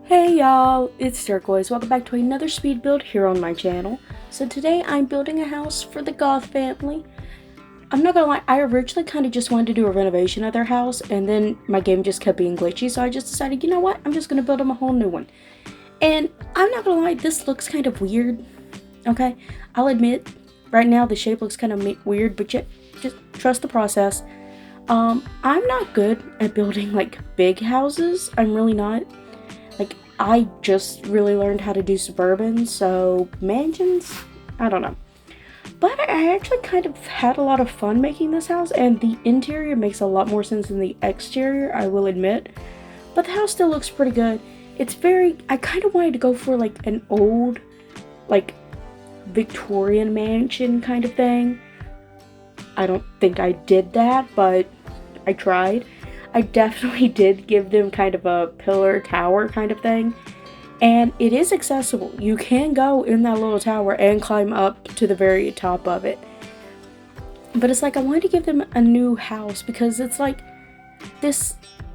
Hey y'all, it's Turquoise. Welcome back to another speed build here on my channel. So today I'm building a house for the Goth family. I'm not gonna lie, I originally kind of just wanted to do a renovation of their house, and then my game just kept being glitchy, so I just decided, you know what, I'm just gonna build them a whole new one. And I'm not gonna lie, this looks kind of weird, okay? I'll admit, right now the shape looks kind of weird, but just trust the process. I'm not good at building like big houses. I'm really not. Like, I just really learned how to do suburban, so mansions, I don't know. But I actually kind of had a lot of fun making this house, and the interior makes a lot more sense than the exterior, I will admit. But the house still looks pretty good. I kind of wanted to go for like an old, like, Victorian mansion kind of thing. I don't think I did that, but I tried. I definitely did give them kind of a pillar tower kind of thing. And it is accessible. You can go in that little tower and climb up to the very top of it. But it's like I wanted to give them a new house because it's like this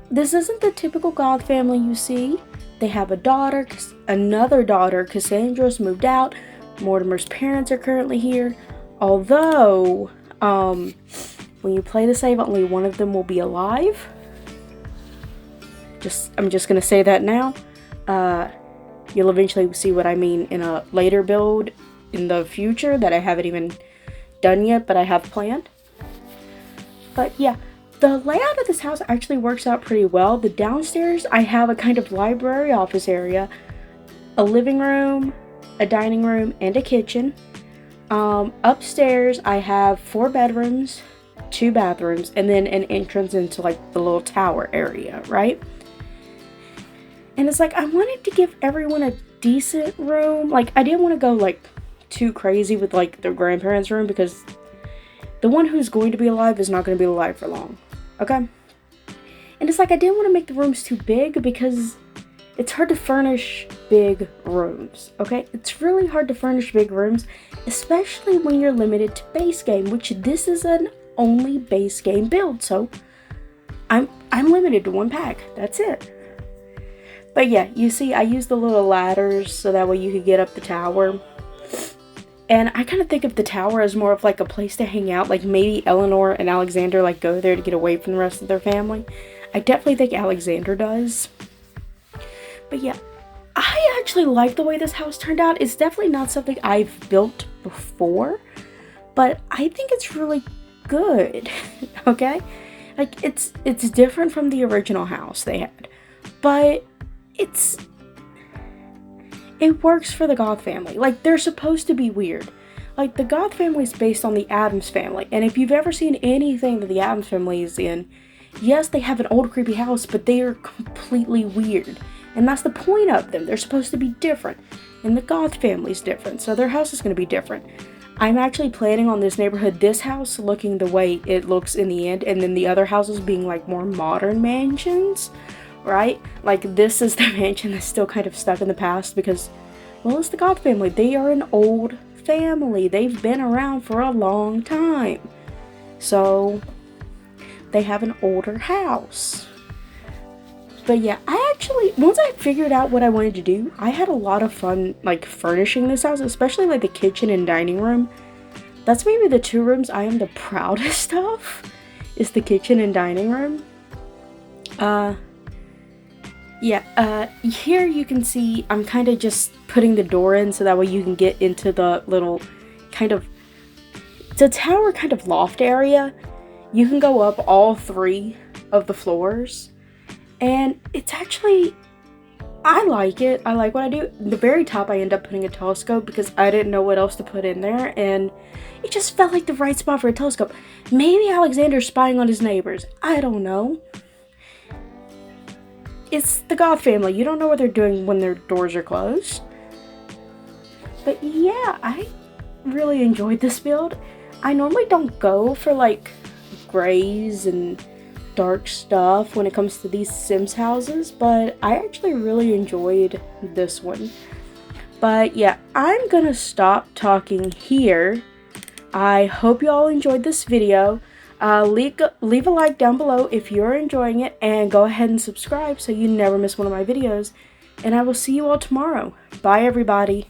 isn't the typical Goth family you see. They have a daughter, another daughter. Cassandra's moved out. Mortimer's parents are currently here. Although, when you play the save, only one of them will be alive. I'm just gonna say that now. You'll eventually see what I mean in a later build in the future that I haven't even done yet, but I have planned. But yeah, the layout of this house actually works out pretty well. The downstairs, I have a kind of library office area, a living room, a dining room, and a kitchen. Upstairs, I have 4 bedrooms, 2 bathrooms, and then an entrance into like the little tower area, right? And it's like, I wanted to give everyone a decent room. Like, I didn't want to go, like, too crazy with, like, their grandparents' room because the one who's going to be alive is not going to be alive for long. Okay? And it's like, I didn't want to make the rooms too big because it's hard to furnish big rooms. Okay? It's really hard to furnish big rooms, especially when you're limited to base game, which this is an only base game build. So, I'm limited to 1 pack. That's it. But yeah, you see, I use the little ladders so that way you could get up the tower. And I kind of think of the tower as more of like a place to hang out. Like maybe Eleanor and Alexander like go there to get away from the rest of their family. I definitely think Alexander does. But yeah, I actually like the way this house turned out. It's definitely not something I've built before, but I think it's really good. Okay? Like it's different from the original house they had. But it works for the Goth family. Like, they're supposed to be weird. Like, the Goth family is based on the Addams family, and if you've ever seen anything that the Addams family is in, yes, they have an old creepy house, but they are completely weird. And that's the point of them. They're supposed to be different. And the Goth family's different, so their house is going to be different. I'm actually planning on this neighborhood, this house looking the way it looks in the end, and then the other houses being like more modern mansions. Right? Like, this is the mansion that's still kind of stuck in the past because, well, it's the Goth family. They are an old family. They've been around for a long time. So, they have an older house. But yeah, once I figured out what I wanted to do, I had a lot of fun, like, furnishing this house, especially, like, the kitchen and dining room. That's maybe the 2 rooms I am the proudest of, is the kitchen and dining room. Yeah, here you can see I'm kind of just putting the door in so that way you can get into the little the tower kind of loft area. You can go up all 3 of the floors, and it's actually, I like it. I like what I do. At the very top I end up putting a telescope because I didn't know what else to put in there, and it just felt like the right spot for a telescope. Maybe Alexander's spying on his neighbors. I don't know. It's the Goth family. You don't know what they're doing when their doors are closed. But yeah, I really enjoyed this build. I normally don't go for like grays and dark stuff when it comes to these Sims houses, but I actually really enjoyed this one. But yeah, I'm gonna stop talking here. I hope you all enjoyed this video. Leave a like down below if you're enjoying it, and go ahead and subscribe so you never miss one of my videos. and I will see you all tomorrow. Bye, everybody.